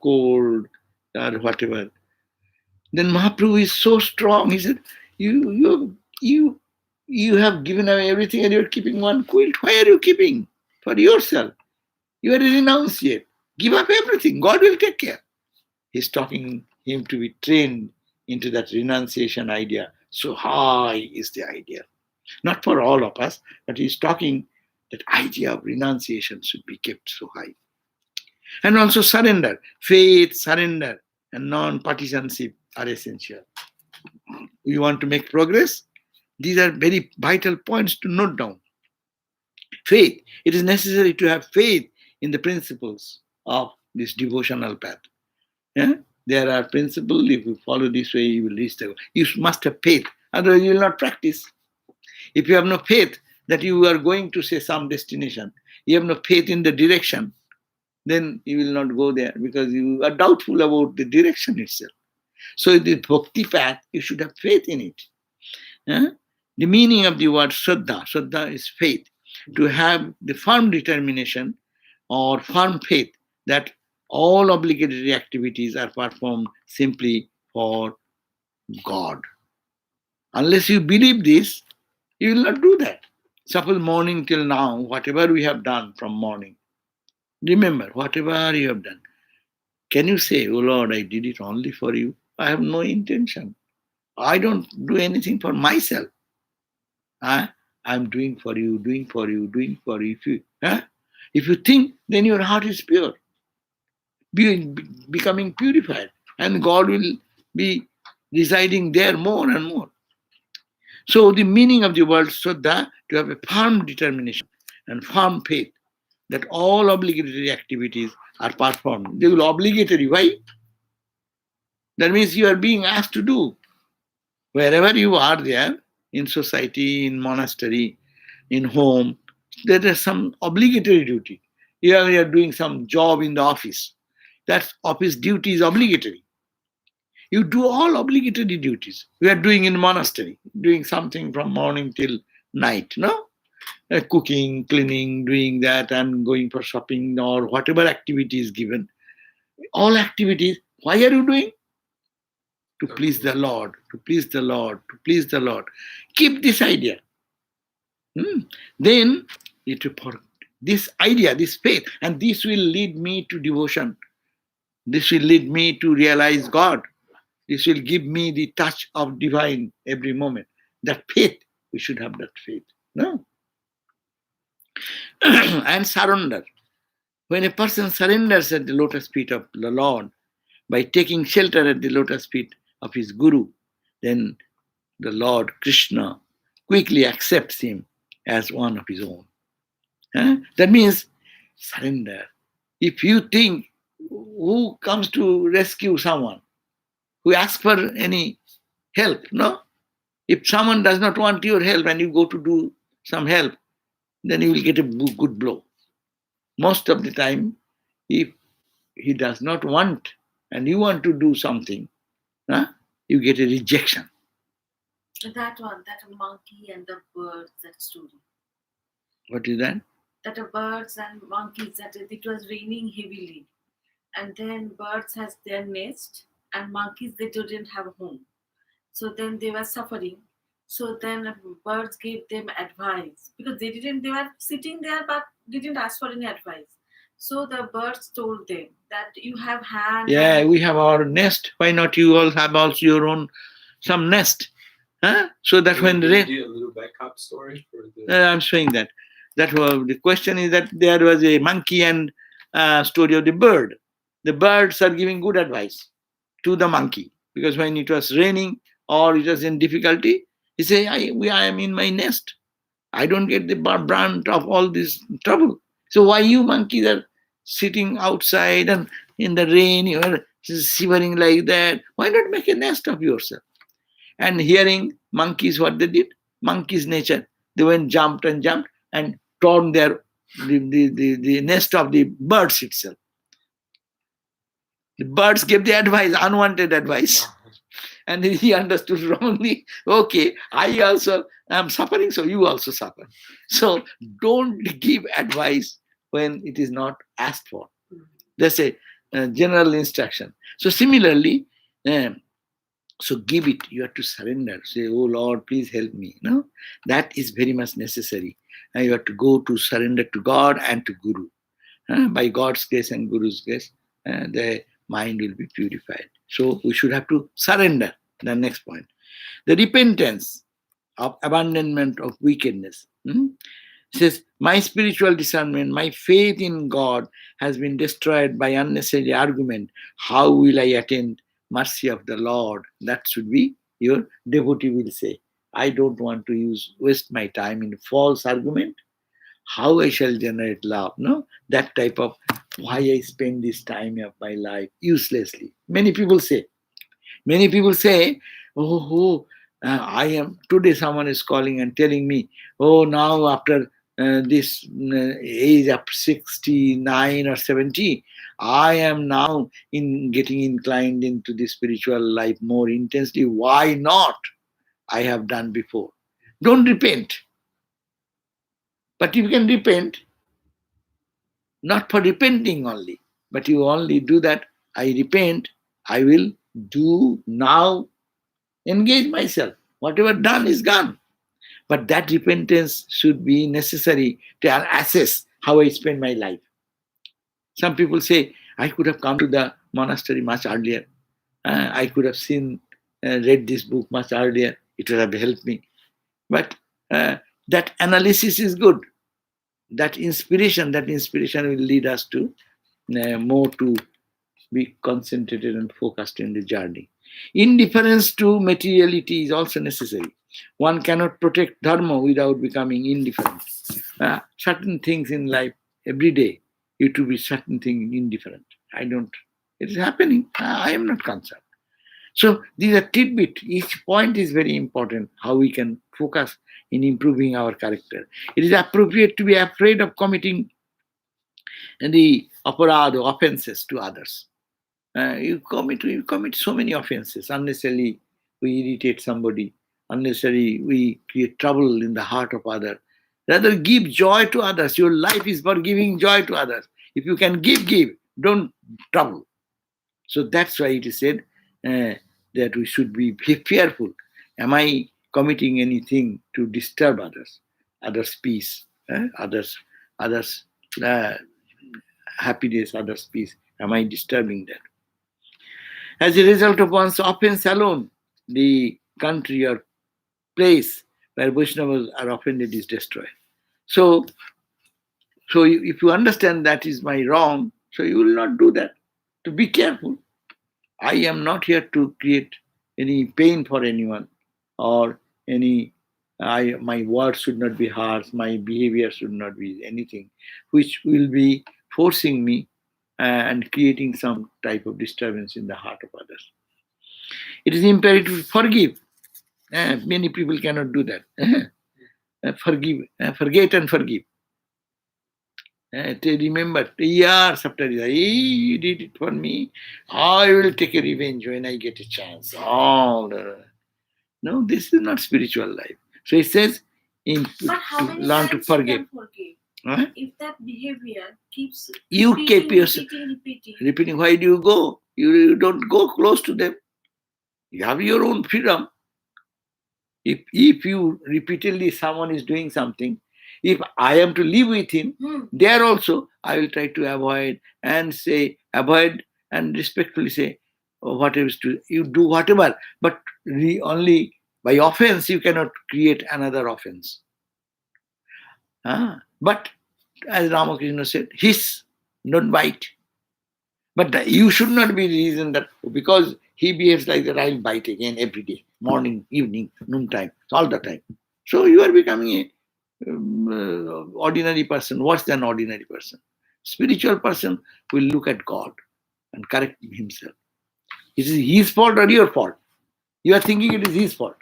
Cold or whatever. Then Mahaprabhu is so strong. He said, you have given away everything and you're keeping one quilt. Why are you keeping? For yourself. You are a renunciate. Give up everything. God will take care. He's talking him to be trained into that renunciation idea. So high is the idea. Not for all of us, but he's talking that idea of renunciation should be kept so high. And also surrender. Faith, surrender, and non-partisanship are essential. You want to make progress? These are very vital points to note down. Faith. It is necessary to have faith in the principles of this devotional path. Yeah? There are principles. If you follow this way, you will reach the goal. You must have faith. Otherwise, you will not practice. If you have no faith that you are going to say some destination, you have no faith in the direction, then you will not go there because you are doubtful about the direction itself. So the bhakti path, you should have faith in it. Yeah? The meaning of the word Shraddha, Shraddha is faith. To have the firm determination or firm faith that all obligatory activities are performed simply for God. Unless you believe this, you will not do that. Suppose morning till now, whatever we have done from morning, remember, whatever you have done, can you say, oh Lord, I did it only for you? I have no intention. I don't do anything for myself. I'm doing for you, doing for you, doing for you. If you think, then your heart is pure, becoming purified, and God will be residing there more and more. So the meaning of the word Shraddha, to have a firm determination and firm faith that all obligatory activities are performed. They will obligatory. Why? That means you are being asked to do. Wherever you are there, in society, in monastery, in home, there is some obligatory duty. You are doing some job in the office. That office duty is obligatory. You do all obligatory duties. We are doing in monastery, doing something from morning till night, no? Cooking, cleaning, doing that, and going for shopping or whatever activity is given. All activities, why are you doing? To please the Lord, to please the Lord, to please the Lord. Keep this idea. Then this idea, this faith, and this will lead me to devotion. This will lead me to realize God. This will give me the touch of divine every moment. That faith, we should have that faith. No? And surrender. When a person surrenders at the lotus feet of the Lord by taking shelter at the lotus feet of his Guru, then the Lord Krishna quickly accepts him as one of his own. That means surrender. If you think, who comes to rescue someone? Who asks for any help? No? If someone does not want your help and you go to do some help, then you will get a good blow. Most of the time, if he does not want and you want to do something, you get a rejection. That one, that monkey and the birds, that story. What is that? That birds and monkeys, that it was raining heavily. And then birds has their nest and monkeys, they didn't have a home. So then they were suffering. So then birds gave them advice because they were sitting there but didn't ask for any advice. So the birds told them that you have hands. Yeah, we have our nest. Why not you all have also your own some nest? So that when the rain. Do a little backup story for the. I'm saying that. That was the question is that there was a monkey and story of the bird. The birds are giving good advice to the monkey because when it was raining or it was in difficulty, he say, I am in my nest. I don't get the brunt of all this trouble. So why you monkeys are sitting outside and in the rain, you are shivering like that? Why not make a nest of yourself? And hearing monkeys, what they did, monkeys' nature, they went jumped and torn the nest of the birds itself. The birds gave the advice, unwanted advice. And he understood wrongly, okay, I also am suffering, so you also suffer. So don't give advice when it is not asked for. That's a general instruction. So similarly, so give it, you have to surrender. Say, oh Lord, please help me. No? That is very much necessary. And you have to go to surrender to God and to Guru. By God's grace and Guru's grace, the mind will be purified. So we should have to surrender. The next point. The repentance of abandonment of wickedness. Says, my spiritual discernment, my faith in God has been destroyed by unnecessary argument. How will I attain mercy of the Lord. That should be your devotee will say. I don't want to waste my time in false argument. How I shall generate love? No, that type of why I spend this time of my life uselessly. Many people say, I am today. Someone is calling and telling me, oh, now after this age of 69 or 70, I am now in getting inclined into the spiritual life more intensely. Why not? I have done before. Don't repent. But you can repent, not for repenting only, but you only do that. I repent, I will do now, engage myself. Whatever done is gone. But that repentance should be necessary to assess how I spend my life. Some people say, I could have come to the monastery much earlier. I could have read this book much earlier. It would have helped me. But that analysis is good. That inspiration will lead us to more to be concentrated and focused in the journey. Indifference to materiality is also necessary. One cannot protect dharma without becoming indifferent. Certain things in life, every day, you to be certain things indifferent. It is happening. I am not concerned. So these are tidbits. Each point is very important, how we can focus in improving our character. It is appropriate to be afraid of committing the aparad or offenses to others. You commit so many offenses. Unnecessarily, we irritate somebody. Unnecessarily, we create trouble in the heart of others. Rather, give joy to others. Your life is for giving joy to others. If you can give. Don't trouble. So that's why it is said that we should be fearful. Am I committing anything to disturb others' peace, others' happiness, others' peace? Am I disturbing that? As a result of one's offense alone, the country or place where Vaishnavas are offended is destroyed. So if you understand that is my wrong, so you will not do that. To be careful. I am not here to create any pain for anyone, or my words should not be harsh, my behavior should not be anything which will be forcing me and creating some type of disturbance in the heart of others. It is imperative to forgive. Many people cannot do that. Forget and forgive. To remember, years after years, you did it for me. I will take a revenge when I get a chance. No, this is not spiritual life. So it says, But how many learn to times forgive. you can forgive? Huh? If that behavior keeps You keep repeating. repeating. Why do you go? You don't go close to them. You have your own freedom. If you repeatedly someone is doing something, if I am to live with him, there also I will try to avoid and respectfully say, whatever you do, whatever, but only by offense you cannot create another offense. But as Ramakrishna said, hiss, don't bite. But you should not be the reason that because he behaves like that, I'll bite again every day, morning, evening, noontime, all the time. So you are becoming a ordinary person, worse than ordinary person. Spiritual person will look at God and correct himself. Is it his fault or your fault? You are thinking it is his fault.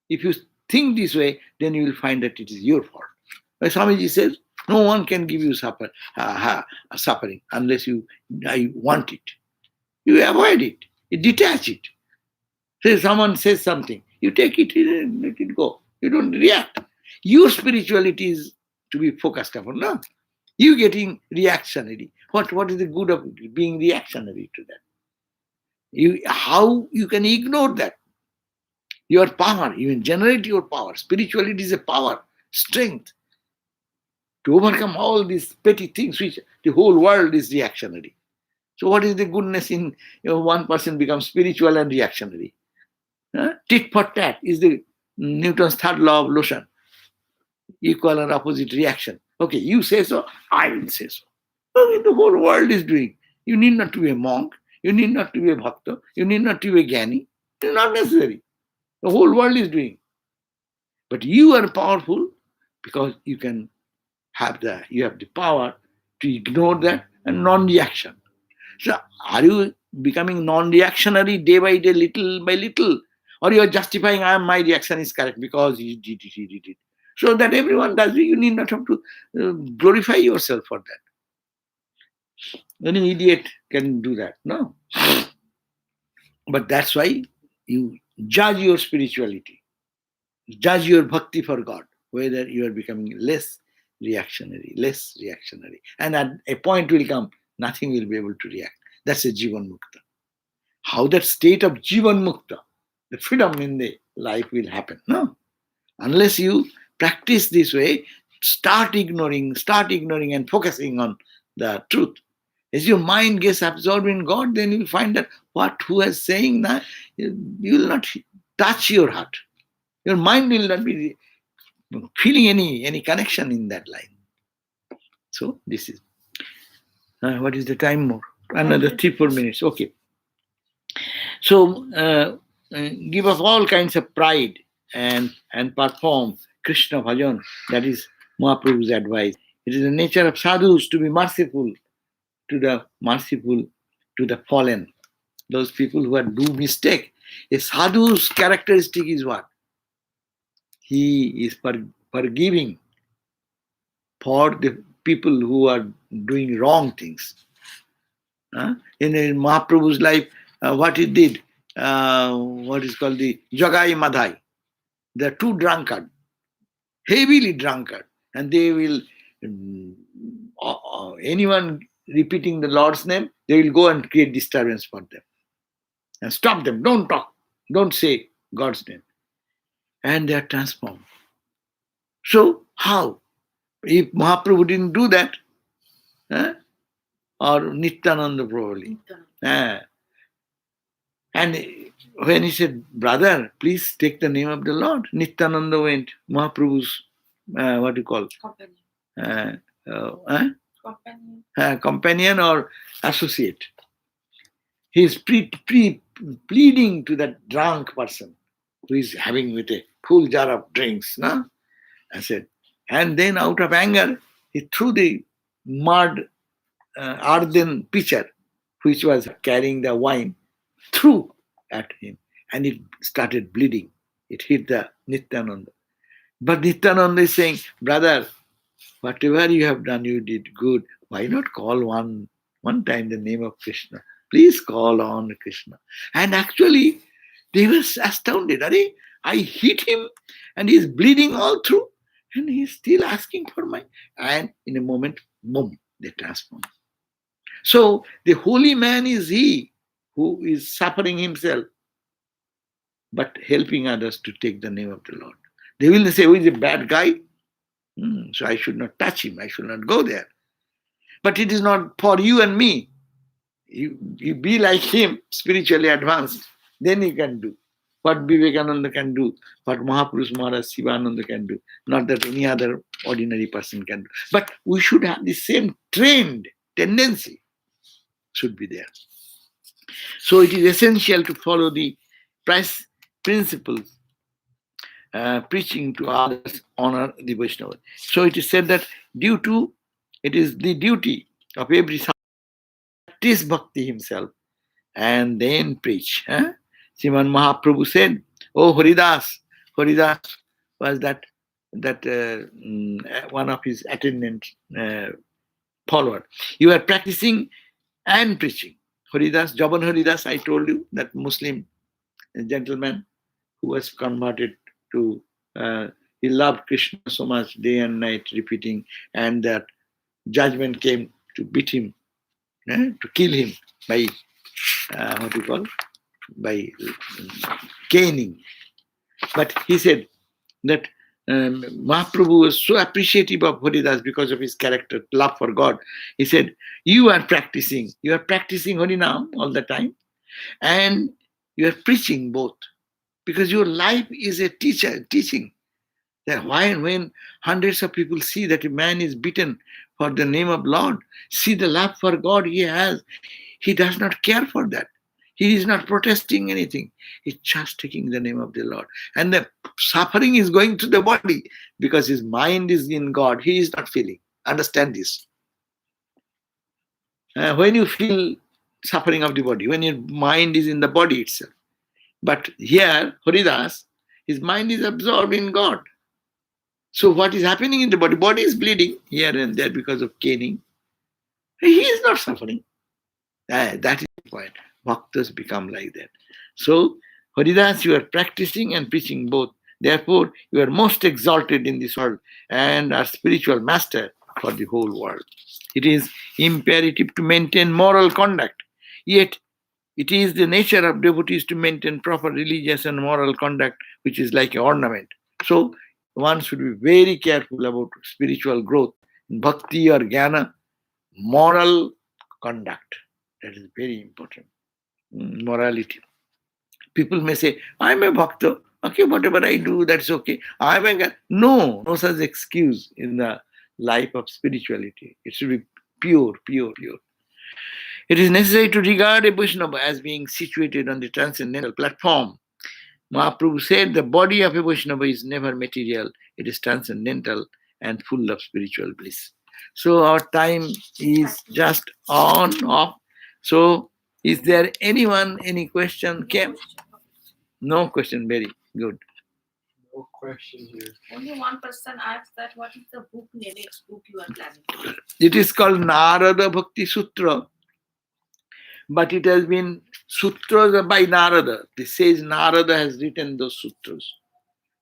If you think this way, then you will find that it is your fault. But Swamiji says, no one can give you suffering unless I want it. You avoid it. You detach it. Say someone says something, you take it and let it go. You don't react. Your spirituality is to be focused upon. No, you getting reactionary. What is the good of being reactionary to that? How you can ignore that? Your power, you can generate your power. Spirituality is a power, strength to overcome all these petty things which the whole world is reactionary. So what is the goodness in one person becomes spiritual and reactionary? Tit for tat is the Newton's third law of motion. Equal and opposite reaction. Okay, you say so, I will say so. Okay, the whole world is doing. You need not to be a monk. You need not to be a bhakta. You need not to be a jnani. It's not necessary. The whole world is doing. But you are powerful because you have the power to ignore that and non-reaction. So are you becoming non-reactionary day by day, little by little? Or you are justifying, my reaction is correct because he did it, he did it. So that everyone does it. You need not have to glorify yourself for that. Any idiot can do that. No. But that's why you judge your spirituality, judge your bhakti for God, whether you are becoming less reactionary. And at a point will come, nothing will be able to react. That's a Jivan Mukta. How that state of Jivan Mukta, the freedom in the life will happen? No. Unless you practice this way, start ignoring and focusing on the truth. As your mind gets absorbed in God, then you'll find that who is saying that, you will not touch your heart. Your mind will not be feeling any connection in that line. So this is, what is the time more? Another 3-4 minutes. Okay. So give up all kinds of pride and perform Krishna bhajan. That is Mahaprabhu's advice. It is the nature of sadhus to be merciful to the fallen. Those people who do mistake. A sadhu's characteristic is what? He is forgiving for the people who are doing wrong things. In Mahaprabhu's life, what he did, what is called the Jagai Madhai. They are too drunkard, heavily drunkard, and they will, anyone repeating the Lord's name, they will go and create disturbance for them. And stop them, don't talk, don't say God's name. And they are transformed. So how? If Mahaprabhu didn't do that, or Nityananda probably. And when he said, brother, please take the name of the Lord, Nityananda went, Mahaprabhu's, what do you call? Companion or associate. He is pleading to that drunk person who is having with a full jar of drinks. No? I said, and then out of anger, he threw the mud earthen pitcher, which was carrying the wine, threw at him, and it started bleeding. It hit the Nityananda. But Nityananda is saying, brother, whatever you have done, you did good. Why not call one time the name of Krishna? Please call on Krishna. And actually, they were astounded. I hit him and he's bleeding all through. And he's still asking for my... And in a moment, boom, they transform. So the holy man is he who is suffering himself, but helping others to take the name of the Lord. They will say, oh, he's a bad guy, so I should not touch him, I should not go there. But it is not for you and me. You be like him, spiritually advanced, then you can do what Vivekananda can do, what Mahapurush Maharaj Sivananda can do, not that any other ordinary person can do. But we should have the same trained tendency, should be there. So it is essential to follow the principles, preaching to others, honor the Vaishnava. So it is said that it is the duty of every sadhaka to practice bhakti himself and then preach. Sriman Mahaprabhu said, oh Haridas was that one of his attendant follower. You are practicing and preaching. Haridas, Jaban Haridas, I told you, that Muslim gentleman who was converted to, he loved Krishna so much, day and night repeating, and that judgment came to beat him, to kill him by, by caning. But he said that Mahaprabhu was so appreciative of Haridas because of his character, love for God. He said, you are practicing Harinam all the time, and you are preaching both, because your life is a teaching. That when hundreds of people see that a man is beaten for the name of Lord, see the love for God he has, He does not care for that. He is not protesting anything. He's just taking the name of the Lord. And the suffering is going to the body because his mind is in God. He is not feeling. Understand this. When you feel suffering of the body, when your mind is in the body itself. But here, Haridas, his mind is absorbed in God. So what is happening in the body? Body is bleeding here and there because of caning. He is not suffering. That is the point. Bhaktas become like that. So, Haridas, you are practicing and preaching both. Therefore, you are most exalted in this world and are spiritual master for the whole world. It is imperative to maintain moral conduct. Yet, it is the nature of devotees to maintain proper religious and moral conduct, which is like an ornament. So, one should be very careful about spiritual growth, bhakti or jnana, moral conduct. That is very important. Morality. People may say, I'm a bhakta. Okay, whatever I do, that's okay. I'm a... No such excuse in the life of spirituality. It should be pure, pure, pure. It is necessary to regard a Vaishnava as being situated on the transcendental platform. Mahaprabhu said the body of a Vaishnava is never material, it is transcendental and full of spiritual bliss. So our time is just on, off. So is there anyone, any question came? No question, very good. No question here. Only one person asked that what is the book name, next book you are planning to do? It is called Narada Bhakti Sutra, but it has been sutras by Narada. This says Narada has written those sutras.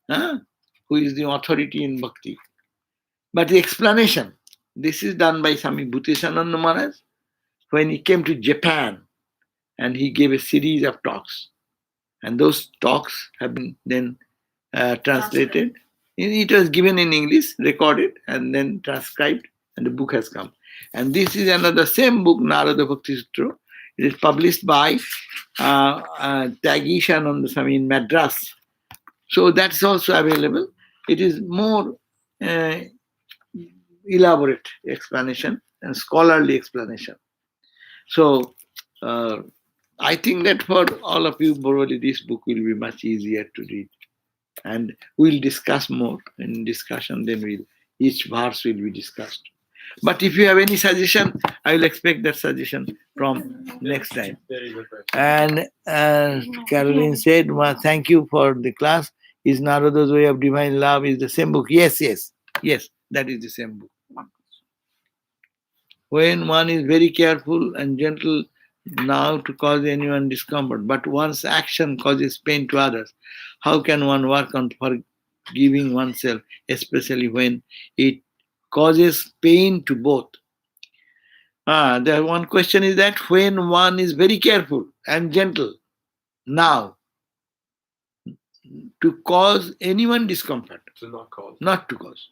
Who is the authority in bhakti. But the explanation, this is done by Swami Bhuteshananda Maharaj when he came to Japan and he gave a series of talks. And those talks have been then translated. It was given in English, recorded, and then transcribed, and the book has come. And this is another same book, Narada Bhakti Sutra. It is published by Tyagishananda Swami in Madras. So that's also available. It is more elaborate explanation and scholarly explanation. So I think that for all of you, probably this book will be much easier to read. And we'll discuss more in discussion, then each verse will be discussed. But if you have any suggestion, I will expect that suggestion from next time. There is a question. And Caroline said, well, thank you for the class. Is Narada's Way of Divine Love is the same book? Yes, that is the same book. When one is very careful and gentle now to cause anyone discomfort, but one's action causes pain to others, how can one work on forgiving oneself, especially when it causes pain to both? The one question is that when one is very careful and gentle now to cause anyone discomfort, To not cause. not to cause,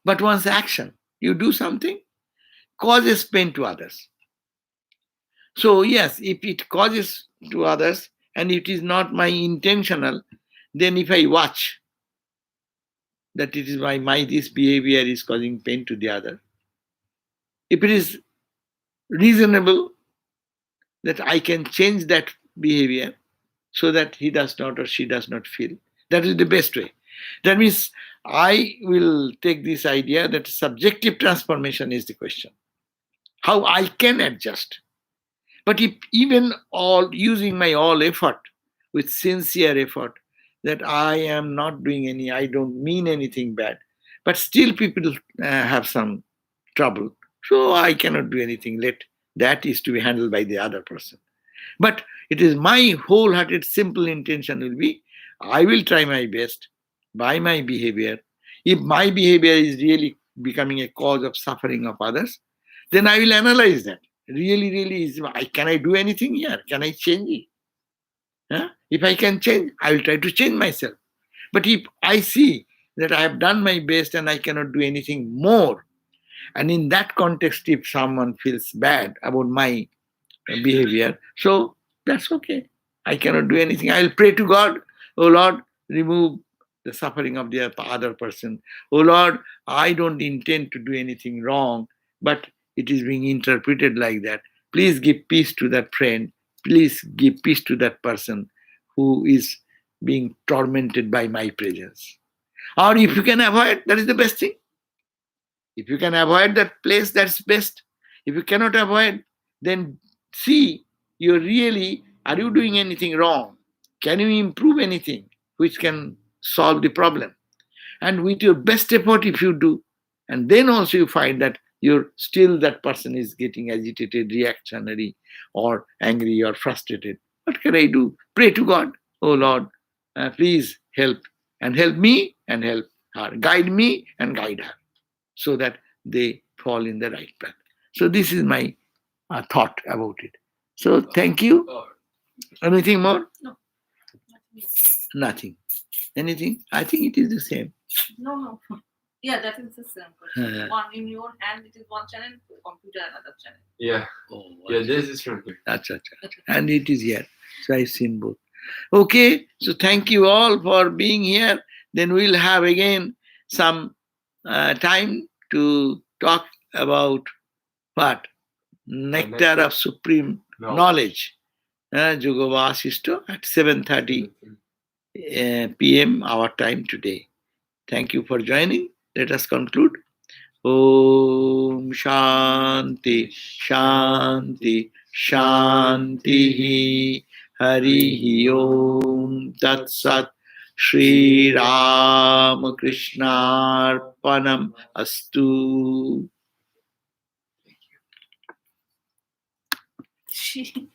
but one's action, you do something, causes pain to others. So yes, if it causes to others and it is not my intentional, then if I watch that it is my this behavior is causing pain to the other, if it is reasonable that I can change that behavior so that he does not or she does not feel, that is the best way. That means I will take this idea that subjective transformation is the question. How I can adjust. But if even using my all effort, with sincere effort, that I am not doing I don't mean anything bad, but still people have some trouble, so I cannot do anything. That is to be handled by the other person. But it is my wholehearted simple intention will be, I will try my best by my behavior. If my behavior is really becoming a cause of suffering of others, then I will analyze that. Really, can I do anything here? Can I change it? If I can change, I will try to change myself. But if I see that I have done my best and I cannot do anything more, and in that context, if someone feels bad about my behavior, so that's okay. I cannot do anything. I will pray to God, oh Lord, remove the suffering of the other person. Oh Lord, I don't intend to do anything wrong, but it is being interpreted like that. please give peace to that friend. Please give peace to that person who is being tormented by my presence. Or if you can avoid, that is the best thing. If you can avoid that place, that's best. If you cannot avoid, then see, are you doing anything wrong? Can you improve anything which can solve the problem? And with your best effort, if you do, and then also you find that that person is getting agitated, reactionary, or angry, or frustrated. What can I do? Pray to God. Oh Lord, please help, and help me and help her. Guide me and guide her, so that they fall in the right path. So this is my thought about it. So thank you. Anything more? No. Nothing. Nothing. Anything? I think it is the same. No. Yeah, that is the same question. One in your hand, it is one channel, computer another channel. Yeah. Oh, Yeah, this is from here. Acha. And it is here. So I've seen both. Okay, so thank you all for being here. Then we'll have again some time to talk about what? Nectar of Supreme Knowledge. Yoga Vasishta at 7:30 p.m. our time today. Thank you for joining. Let us conclude. Om Shanti Shanti Shanti Hari Om Tat Sat Shri Ram Krishnarpanam Astu. She,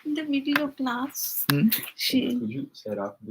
in the middle of class, Hmm? she Could you set up the